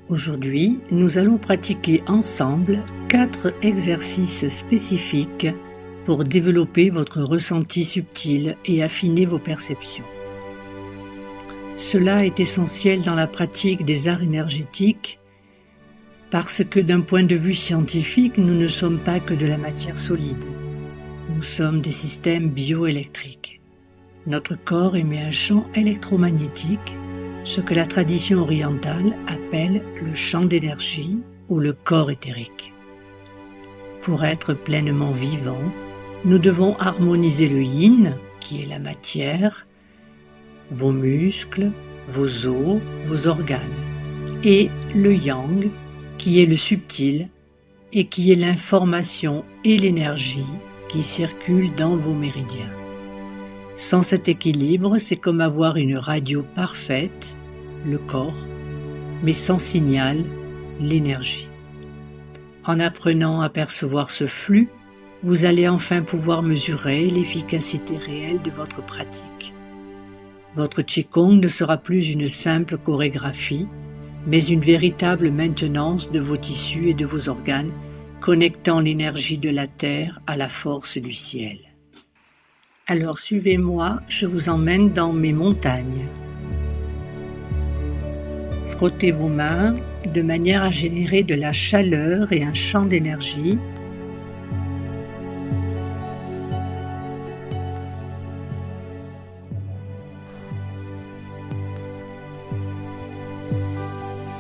Aujourd'hui, nous allons pratiquer ensemble 4 exercices spécifiques pour développer votre ressenti subtil et affiner vos perceptions. Cela est essentiel dans la pratique des arts énergétiques parce que d'un point de vue scientifique, nous ne sommes pas que de la matière solide. Nous sommes des systèmes bioélectriques. Notre corps émet un champ électromagnétique, ce que la tradition orientale appelle le champ d'énergie ou le corps éthérique. Pour être pleinement vivant, nous devons harmoniser le yin, qui est la matière, vos muscles, vos os, vos organes, et le yang, qui est le subtil et qui est l'information et l'énergie qui circulent dans vos méridiens. Sans cet équilibre, c'est comme avoir une radio parfaite, le corps, mais sans signal, l'énergie. En apprenant à percevoir ce flux, vous allez enfin pouvoir mesurer l'efficacité réelle de votre pratique. Votre Qigong ne sera plus une simple chorégraphie, mais une véritable maintenance de vos tissus et de vos organes, connectant l'énergie de la terre à la force du ciel. Alors suivez-moi, je vous emmène dans mes montagnes. Frottez vos mains de manière à générer de la chaleur et un champ d'énergie.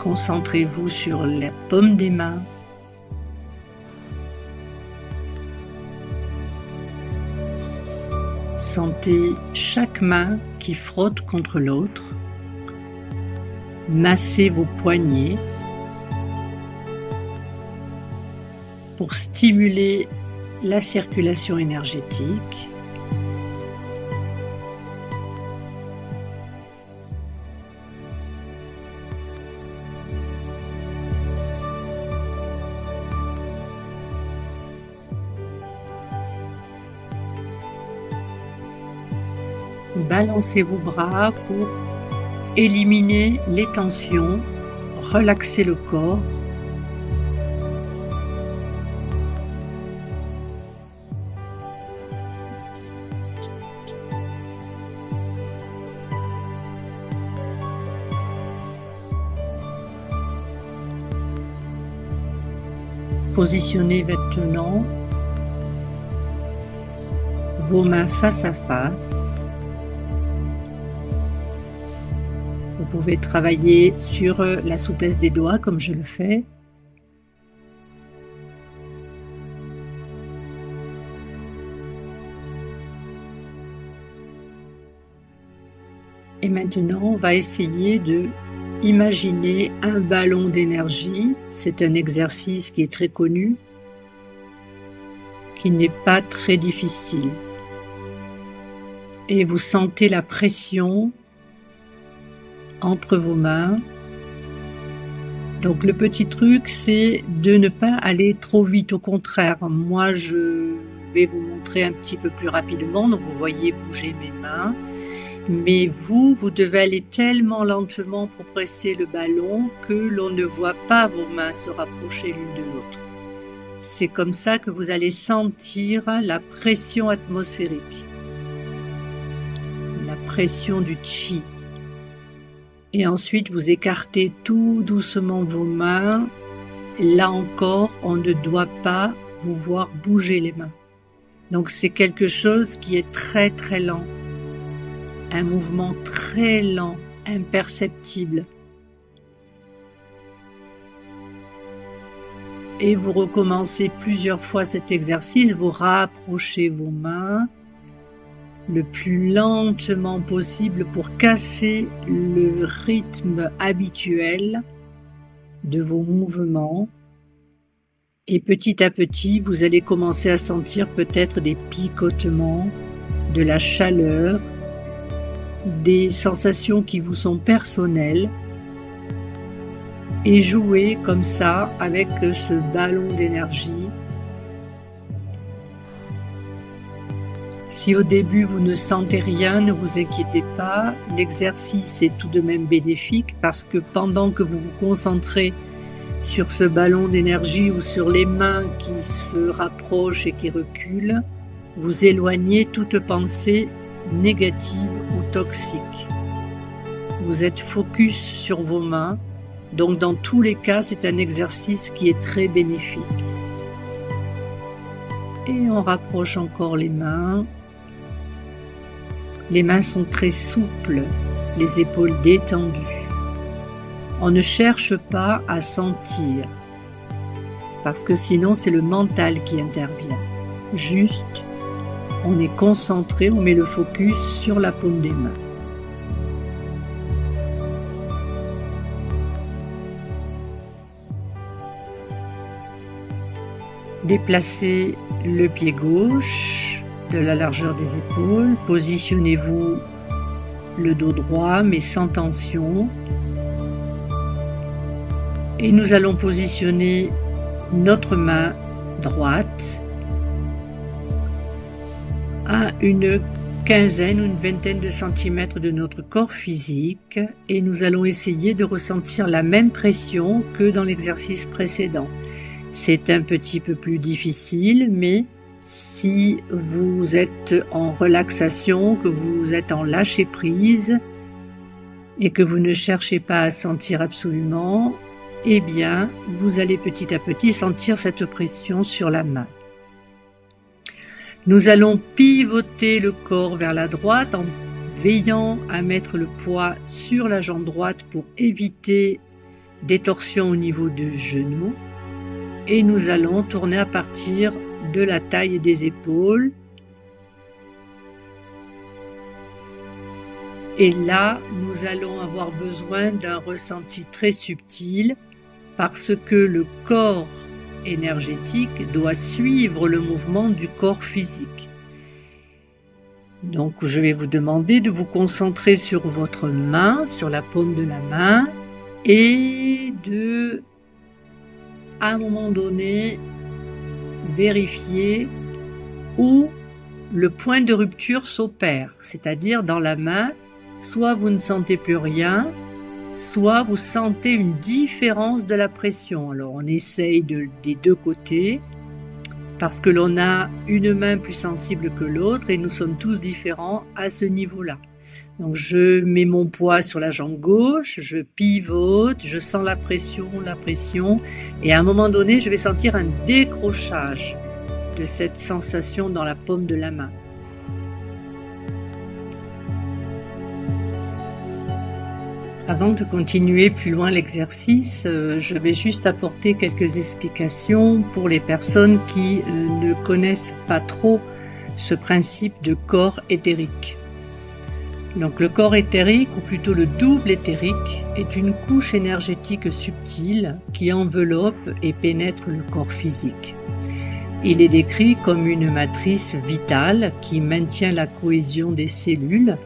Concentrez-vous sur la paume des mains. Sentez chaque main qui frotte contre l'autre. Massez vos poignets pour stimuler la circulation énergétique. Balancez vos bras pour éliminer les tensions, relaxer le corps. Positionnez maintenant vos mains face à face. Vous pouvez travailler sur la souplesse des doigts comme je le fais. Et maintenant, on va essayer de imaginer un ballon d'énergie. C'est un exercice qui est très connu, qui n'est pas très difficile. Et vous sentez la pression entre vos mains. Donc le petit truc, c'est de ne pas aller trop vite. Au contraire, moi je vais vous montrer un petit peu plus rapidement. Donc vous voyez bouger mes mains. Mais vous devez aller tellement lentement pour presser le ballon que l'on ne voit pas vos mains se rapprocher l'une de l'autre. C'est comme ça que vous allez sentir la pression atmosphérique, la pression du Qi. Et ensuite, vous écartez tout doucement vos mains. Là encore, on ne doit pas vous voir bouger les mains. Donc c'est quelque chose qui est très très lent. Un mouvement très lent, imperceptible. Et vous recommencez plusieurs fois cet exercice. Vous rapprochez vos mains le plus lentement possible pour casser le rythme habituel de vos mouvements. Et petit à petit, vous allez commencer à sentir peut-être des picotements, de la chaleur, des sensations qui vous sont personnelles et jouer comme ça avec ce ballon d'énergie Si au début vous ne sentez rien, ne vous inquiétez pas, l'exercice est tout de même bénéfique parce que pendant que vous vous concentrez sur ce ballon d'énergie ou sur les mains qui se rapprochent et qui reculent, vous éloignez toute pensée négative ou toxique. Vous êtes focus sur vos mains, donc dans tous les cas, c'est un exercice qui est très bénéfique. Et on rapproche encore les mains. Les mains sont très souples, les épaules détendues. On ne cherche pas à sentir, parce que sinon c'est le mental qui intervient. Juste, on est concentré, on met le focus sur la paume des mains. Déplacez le pied gauche de la largeur des épaules. Positionnez-vous le dos droit mais sans tension. Et nous allons positionner notre main droite à une quinzaine ou une vingtaine de centimètres de notre corps physique et nous allons essayer de ressentir la même pression que dans l'exercice précédent. C'est un petit peu plus difficile, mais si vous êtes en relaxation, que vous êtes en lâcher prise et que vous ne cherchez pas à sentir absolument, eh bien, vous allez petit à petit sentir cette pression sur la main. Nous allons pivoter le corps vers la droite en veillant à mettre le poids sur la jambe droite pour éviter des torsions au niveau du genou. Et nous allons tourner à partir de la taille et des épaules. Et là, nous allons avoir besoin d'un ressenti très subtil parce que le corps énergétique doit suivre le mouvement du corps physique. Donc, je vais vous demander de vous concentrer sur votre main, sur la paume de la main et de, à un moment donné, vérifier où le point de rupture s'opère, c'est-à-dire dans la main, soit vous ne sentez plus rien, soit vous sentez une différence de la pression. Alors on essaye des deux côtés, parce que l'on a une main plus sensible que l'autre et nous sommes tous différents à ce niveau-là. Donc je mets mon poids sur la jambe gauche, je pivote, je sens la pression, et à un moment donné, je vais sentir un décrochage de cette sensation dans la paume de la main. Avant de continuer plus loin l'exercice, je vais juste apporter quelques explications pour les personnes qui ne connaissent pas trop ce principe de corps éthérique. Donc le corps éthérique, ou plutôt le double éthérique, est une couche énergétique subtile qui enveloppe et pénètre le corps physique. Il est décrit comme une matrice vitale qui maintient la cohésion des cellules,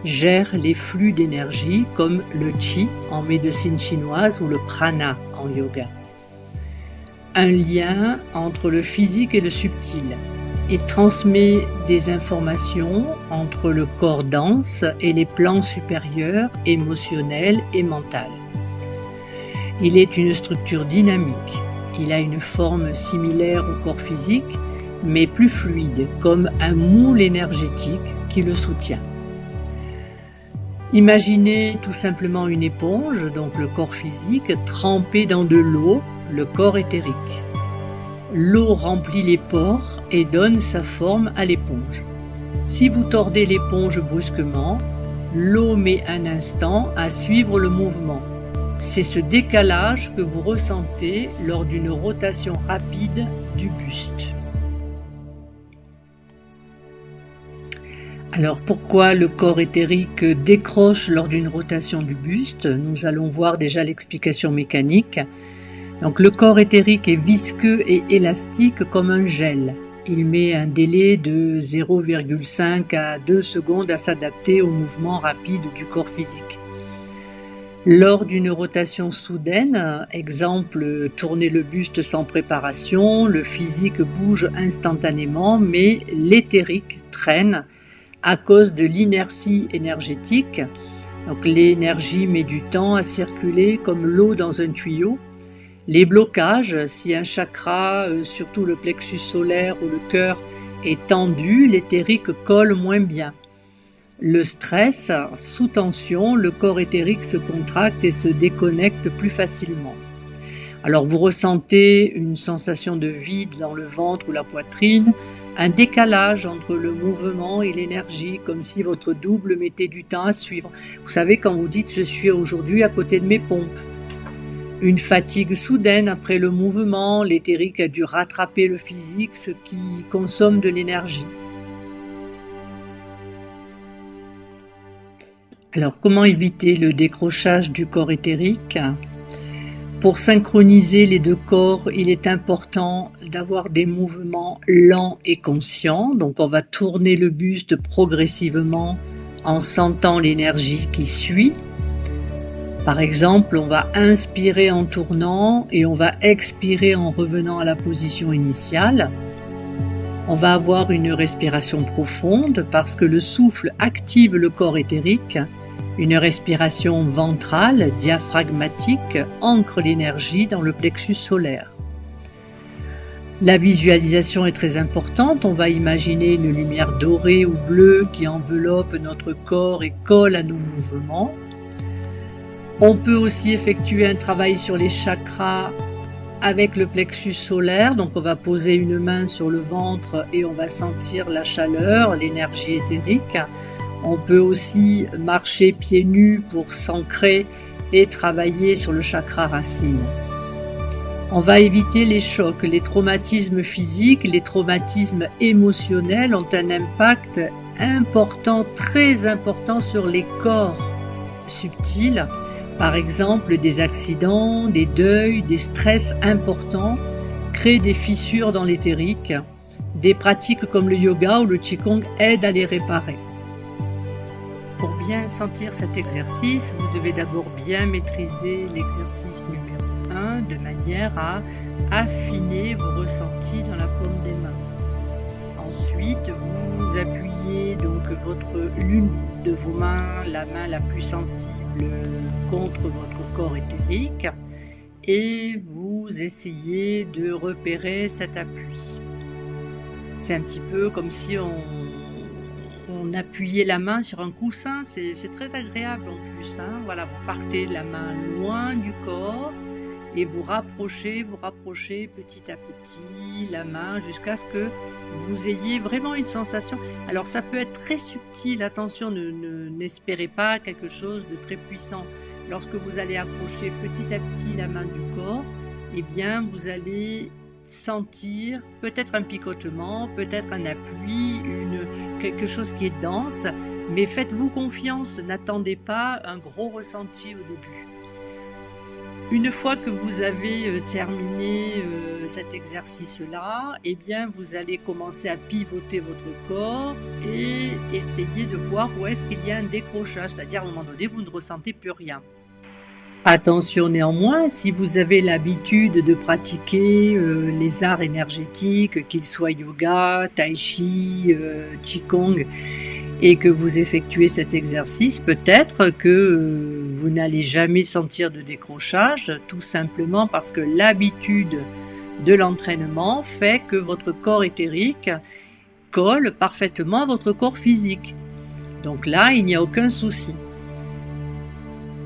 gère les flux d'énergie comme le Qi en médecine chinoise ou le Prana en yoga. Un lien entre le physique et le subtil. Il transmet des informations entre le corps dense et les plans supérieurs, émotionnels et mentaux. Il est une structure dynamique. Il a une forme similaire au corps physique, mais plus fluide, comme un moule énergétique qui le soutient. Imaginez tout simplement une éponge, donc le corps physique, trempé dans de l'eau, le corps éthérique. L'eau remplit les pores et donne sa forme à l'éponge. Si vous tordez l'éponge brusquement, l'eau met un instant à suivre le mouvement. C'est ce décalage que vous ressentez lors d'une rotation rapide du buste. Alors pourquoi le corps éthérique décroche lors d'une rotation du buste? Nous allons voir déjà l'explication mécanique. Donc le corps éthérique est visqueux et élastique comme un gel. Il met un délai de 0,5 à 2 secondes à s'adapter au mouvement rapide du corps physique. Lors d'une rotation soudaine, exemple tourner le buste sans préparation, le physique bouge instantanément, mais l'éthérique traîne à cause de l'inertie énergétique. Donc l'énergie met du temps à circuler comme l'eau dans un tuyau. Les blocages, si un chakra, surtout le plexus solaire ou le cœur, est tendu, l'éthérique colle moins bien. Le stress, sous tension, le corps éthérique se contracte et se déconnecte plus facilement. Alors vous ressentez une sensation de vide dans le ventre ou la poitrine, un décalage entre le mouvement et l'énergie, comme si votre double mettait du temps à suivre. Vous savez, quand vous dites « je suis aujourd'hui à côté de mes pompes ». Une fatigue soudaine après le mouvement, l'éthérique a dû rattraper le physique, ce qui consomme de l'énergie. Alors, comment éviter le décrochage du corps éthérique ? Pour synchroniser les deux corps, il est important d'avoir des mouvements lents et conscients. Donc, on va tourner le buste progressivement en sentant l'énergie qui suit. Par exemple, on va inspirer en tournant et on va expirer en revenant à la position initiale. On va avoir une respiration profonde parce que le souffle active le corps éthérique. Une respiration ventrale, diaphragmatique, ancre l'énergie dans le plexus solaire. La visualisation est très importante. On va imaginer une lumière dorée ou bleue qui enveloppe notre corps et colle à nos mouvements. On peut aussi effectuer un travail sur les chakras avec le plexus solaire. Donc on va poser une main sur le ventre et on va sentir la chaleur, l'énergie éthérique. On peut aussi marcher pieds nus pour s'ancrer et travailler sur le chakra racine. On va éviter les chocs, les traumatismes physiques, les traumatismes émotionnels ont un impact important, très important sur les corps subtils. Par exemple, des accidents, des deuils, des stress importants créent des fissures dans l'éthérique. Des pratiques comme le yoga ou le qigong aident à les réparer. Pour bien sentir cet exercice, vous devez d'abord bien maîtriser l'exercice numéro 1 de manière à affiner vos ressentis dans la paume des mains. Ensuite, vous appuyez donc l'une de vos mains, la main la plus sensible, contre votre corps éthérique et vous essayez de repérer cet appui. C'est un petit peu comme si on appuyait la main sur un coussin, c'est très agréable en plus. Voilà, vous partez de la main loin du corps et vous rapprochez petit à petit la main jusqu'à ce que vous ayez vraiment une sensation. Alors ça peut être très subtil, attention, n'espérez pas quelque chose de très puissant. Lorsque vous allez approcher petit à petit la main du corps, eh bien vous allez sentir peut-être un picotement, peut-être un appui, quelque chose qui est dense, mais faites-vous confiance, n'attendez pas un gros ressenti au début. Une fois que vous avez terminé cet exercice-là, eh bien vous allez commencer à pivoter votre corps et essayer de voir où est-ce qu'il y a un décrochage, c'est-à-dire à un moment donné vous ne ressentez plus rien. Attention néanmoins, si vous avez l'habitude de pratiquer les arts énergétiques, qu'ils soient yoga, tai chi, qigong, et que vous effectuez cet exercice, peut-être que vous n'allez jamais sentir de décrochage, tout simplement parce que l'habitude de l'entraînement fait que votre corps éthérique colle parfaitement à votre corps physique. Donc là, il n'y a aucun souci.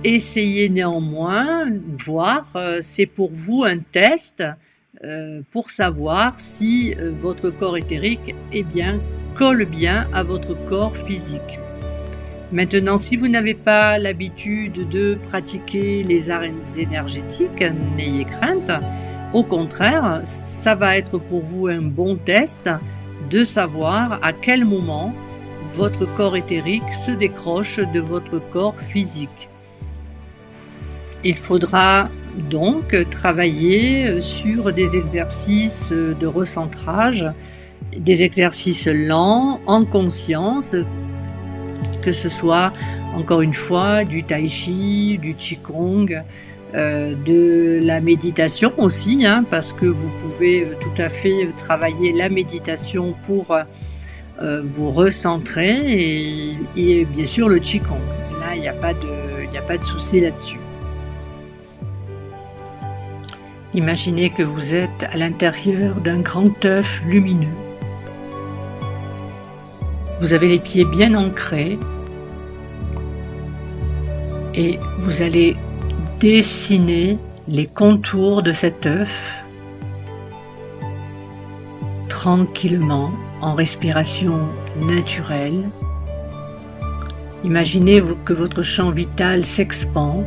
Essayez néanmoins, voir, c'est pour vous un test pour savoir si votre corps éthérique colle bien à votre corps physique. Maintenant, si vous n'avez pas l'habitude de pratiquer les arts énergétiques, n'ayez crainte. Au contraire, ça va être pour vous un bon test de savoir à quel moment votre corps éthérique se décroche de votre corps physique. Il faudra donc travailler sur des exercices de recentrage, des exercices lents, en conscience, que ce soit encore une fois, du tai chi, du qigong, de la méditation aussi, hein, parce que vous pouvez tout à fait travailler la méditation pour vous recentrer et bien sûr le qigong. Là, il n'y a pas de souci là-dessus. Imaginez que vous êtes à l'intérieur d'un grand œuf lumineux. Vous avez les pieds bien ancrés et vous allez dessiner les contours de cet œuf tranquillement en respiration naturelle. Imaginez que votre champ vital s'expand,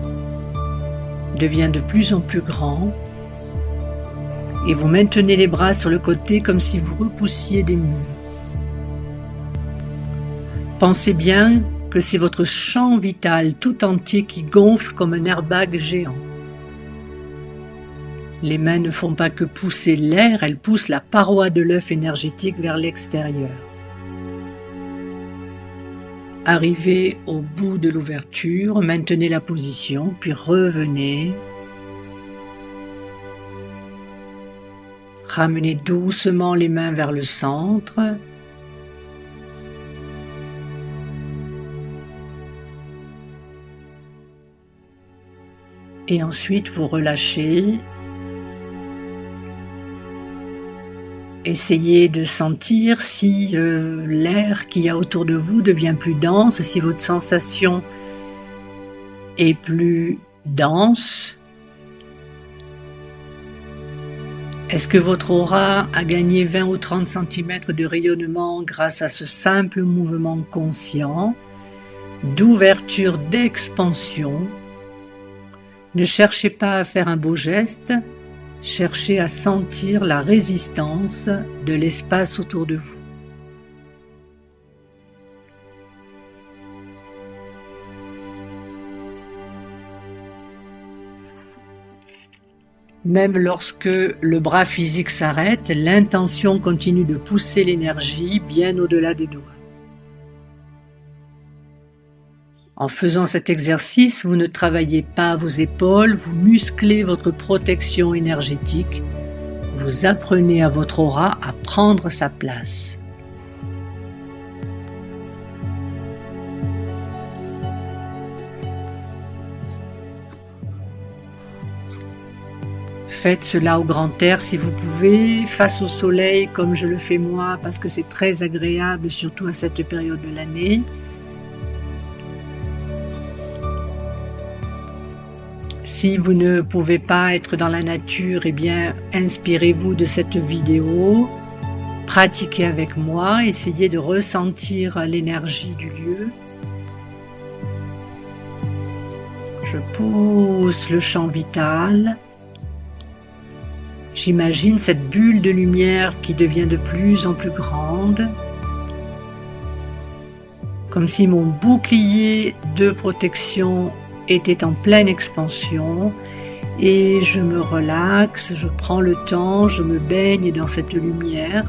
devient de plus en plus grand et vous maintenez les bras sur le côté comme si vous repoussiez des murs. Pensez bien que c'est votre champ vital tout entier qui gonfle comme un airbag géant. Les mains ne font pas que pousser l'air, elles poussent la paroi de l'œuf énergétique vers l'extérieur. Arrivez au bout de l'ouverture, maintenez la position, puis revenez. Ramenez doucement les mains vers le centre. Et ensuite, vous relâchez. Essayez de sentir si l'air qu'il y a autour de vous devient plus dense, si votre sensation est plus dense. Est-ce que votre aura a gagné 20 ou 30 cm de rayonnement grâce à ce simple mouvement conscient d'ouverture, d'expansion? Ne cherchez pas à faire un beau geste, cherchez à sentir la résistance de l'espace autour de vous. Même lorsque le bras physique s'arrête, l'intention continue de pousser l'énergie bien au-delà des doigts. En faisant cet exercice, vous ne travaillez pas vos épaules, vous musclez votre protection énergétique, vous apprenez à votre aura à prendre sa place. Faites cela au grand air si vous pouvez, face au soleil comme je le fais moi parce que c'est très agréable surtout à cette période de l'année. Si vous ne pouvez pas être dans la nature, eh bien inspirez-vous de cette vidéo, pratiquez avec moi, essayez de ressentir l'énergie du lieu. Je pousse le champ vital. J'imagine cette bulle de lumière qui devient de plus en plus grande, comme si mon bouclier de protection était en pleine expansion et je me relaxe, je prends le temps, je me baigne dans cette lumière.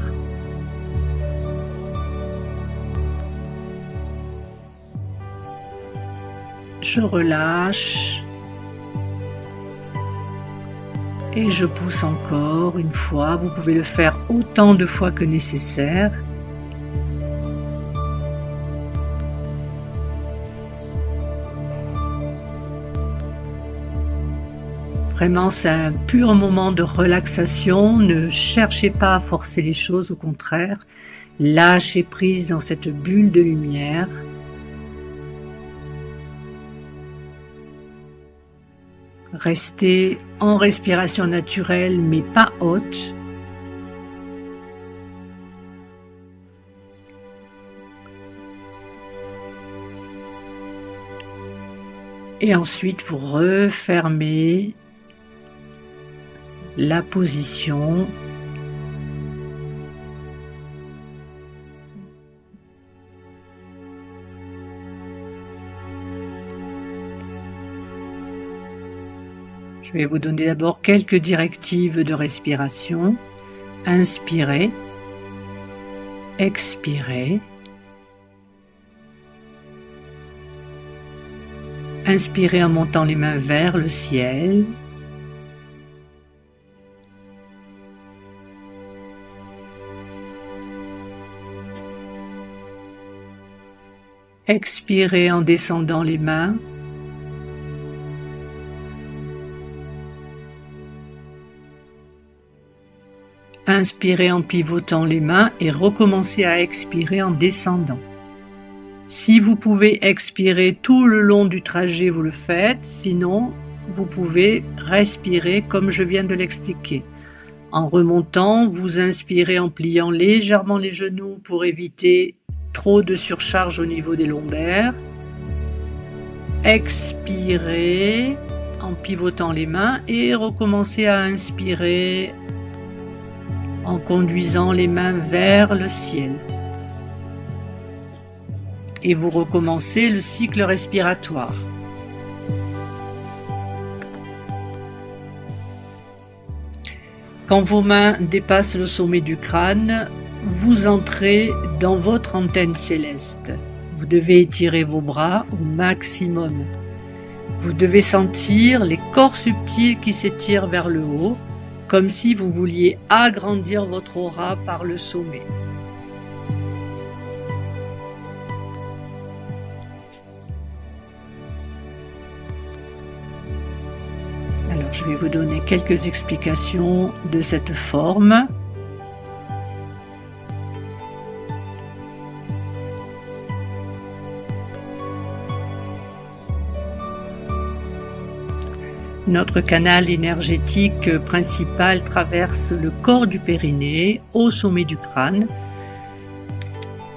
Je relâche. Et je pousse encore une fois, vous pouvez le faire autant de fois que nécessaire. Vraiment, c'est un pur moment de relaxation, ne cherchez pas à forcer les choses, au contraire, lâchez prise dans cette bulle de lumière. Restez en respiration naturelle mais pas haute. Et ensuite vous refermez la position. Je vais vous donner d'abord quelques directives de respiration. Inspirez, expirez. Inspirez en montant les mains vers le ciel. Expirez en descendant les mains. Inspirez en pivotant les mains et recommencez à expirer en descendant. Si vous pouvez expirer tout le long du trajet, vous le faites. Sinon, vous pouvez respirer comme je viens de l'expliquer. En remontant, vous inspirez en pliant légèrement les genoux pour éviter trop de surcharge au niveau des lombaires. Expirez en pivotant les mains et recommencez à inspirer en conduisant les mains vers le ciel. Et vous recommencez le cycle respiratoire. Quand vos mains dépassent le sommet du crâne, vous entrez dans votre antenne céleste. Vous devez étirer vos bras au maximum. Vous devez sentir les corps subtils qui s'étirent vers le haut, comme si vous vouliez agrandir votre aura par le sommet. Alors, je vais vous donner quelques explications de cette forme. Notre canal énergétique principal traverse le corps du périnée au sommet du crâne.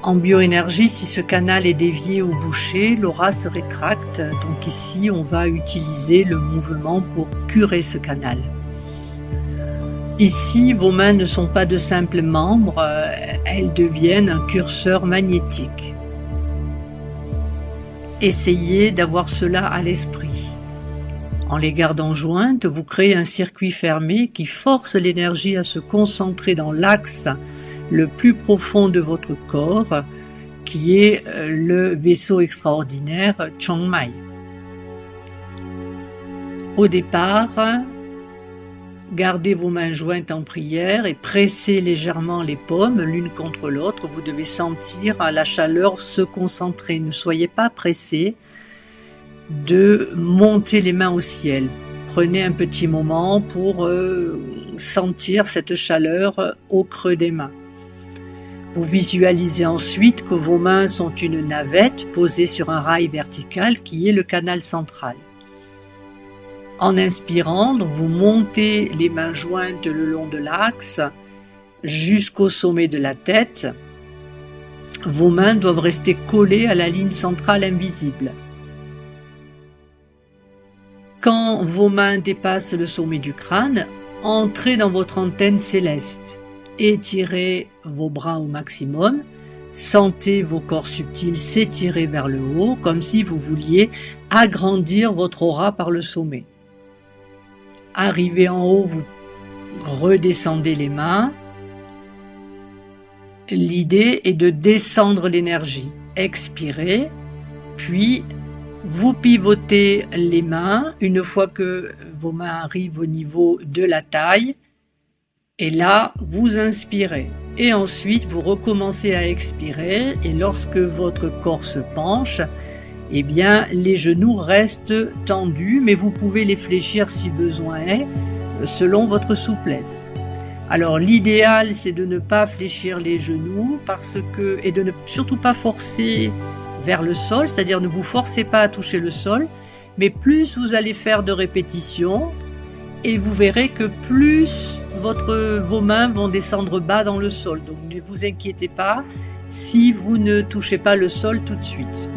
En bioénergie, si ce canal est dévié ou bouché, l'aura se rétracte. Donc ici, on va utiliser le mouvement pour curer ce canal. Ici, vos mains ne sont pas de simples membres, elles deviennent un curseur magnétique. Essayez d'avoir cela à l'esprit. En les gardant jointes, vous créez un circuit fermé qui force l'énergie à se concentrer dans l'axe le plus profond de votre corps, qui est le vaisseau extraordinaire Chongmai. Au départ, gardez vos mains jointes en prière et pressez légèrement les paumes l'une contre l'autre. Vous devez sentir la chaleur se concentrer. Ne soyez pas pressés de monter les mains au ciel. Prenez un petit moment pour sentir cette chaleur au creux des mains. Vous visualisez ensuite que vos mains sont une navette posée sur un rail vertical qui est le canal central. En inspirant, donc vous montez les mains jointes le long de l'axe jusqu'au sommet de la tête. Vos mains doivent rester collées à la ligne centrale invisible. Quand vos mains dépassent le sommet du crâne, entrez dans votre antenne céleste. Étirez vos bras au maximum. Sentez vos corps subtils s'étirer vers le haut, comme si vous vouliez agrandir votre aura par le sommet. Arrivé en haut, vous redescendez les mains. L'idée est de descendre l'énergie. Expirez, puis vous pivotez les mains une fois que vos mains arrivent au niveau de la taille. Et là, vous inspirez. Et ensuite, vous recommencez à expirer. Et lorsque votre corps se penche, eh bien, les genoux restent tendus, mais vous pouvez les fléchir si besoin est, selon votre souplesse. Alors, l'idéal, c'est de ne pas fléchir les genoux et de ne surtout pas forcer vers le sol, c'est-à-dire ne vous forcez pas à toucher le sol, mais plus vous allez faire de répétitions, et vous verrez que plus vos mains vont descendre bas dans le sol. Donc ne vous inquiétez pas si vous ne touchez pas le sol tout de suite.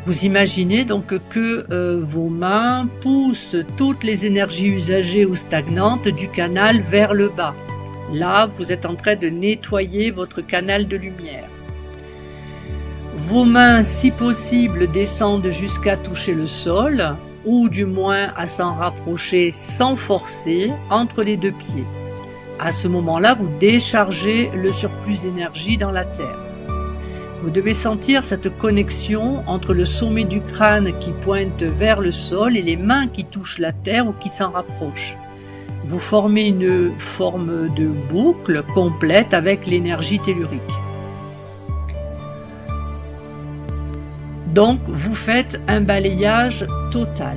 Vous imaginez donc que vos mains poussent toutes les énergies usagées ou stagnantes du canal vers le bas. Là, vous êtes en train de nettoyer votre canal de lumière. Vos mains, si possible, descendent jusqu'à toucher le sol, ou du moins à s'en rapprocher sans forcer entre les deux pieds. À ce moment-là, vous déchargez le surplus d'énergie dans la terre. Vous devez sentir cette connexion entre le sommet du crâne qui pointe vers le sol et les mains qui touchent la terre ou qui s'en rapprochent. Vous formez une forme de boucle complète avec l'énergie tellurique. Donc, vous faites un balayage total.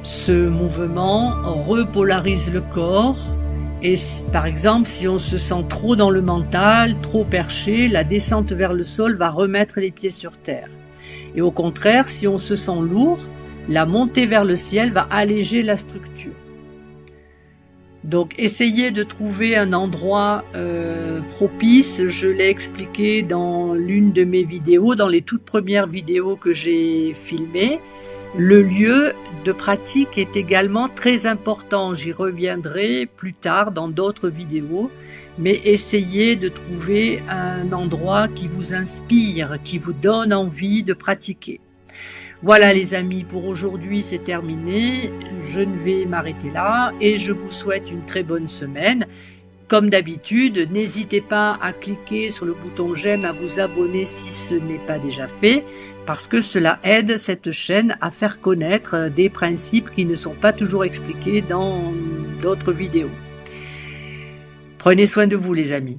Ce mouvement repolarise le corps et par exemple, si on se sent trop dans le mental, trop perché, la descente vers le sol va remettre les pieds sur terre. Et au contraire, si on se sent lourd, la montée vers le ciel va alléger la structure. Donc, essayez de trouver un endroit propice. Je l'ai expliqué dans l'une de mes vidéos, dans les toutes premières vidéos que j'ai filmées. Le lieu de pratique est également très important. J'y reviendrai plus tard dans d'autres vidéos. Mais essayez de trouver un endroit qui vous inspire, qui vous donne envie de pratiquer. Voilà les amis, pour aujourd'hui c'est terminé. Je ne vais m'arrêter là et je vous souhaite une très bonne semaine. Comme d'habitude, n'hésitez pas à cliquer sur le bouton j'aime, à vous abonner si ce n'est pas déjà fait, parce que cela aide cette chaîne à faire connaître des principes qui ne sont pas toujours expliqués dans d'autres vidéos. Prenez soin de vous les amis.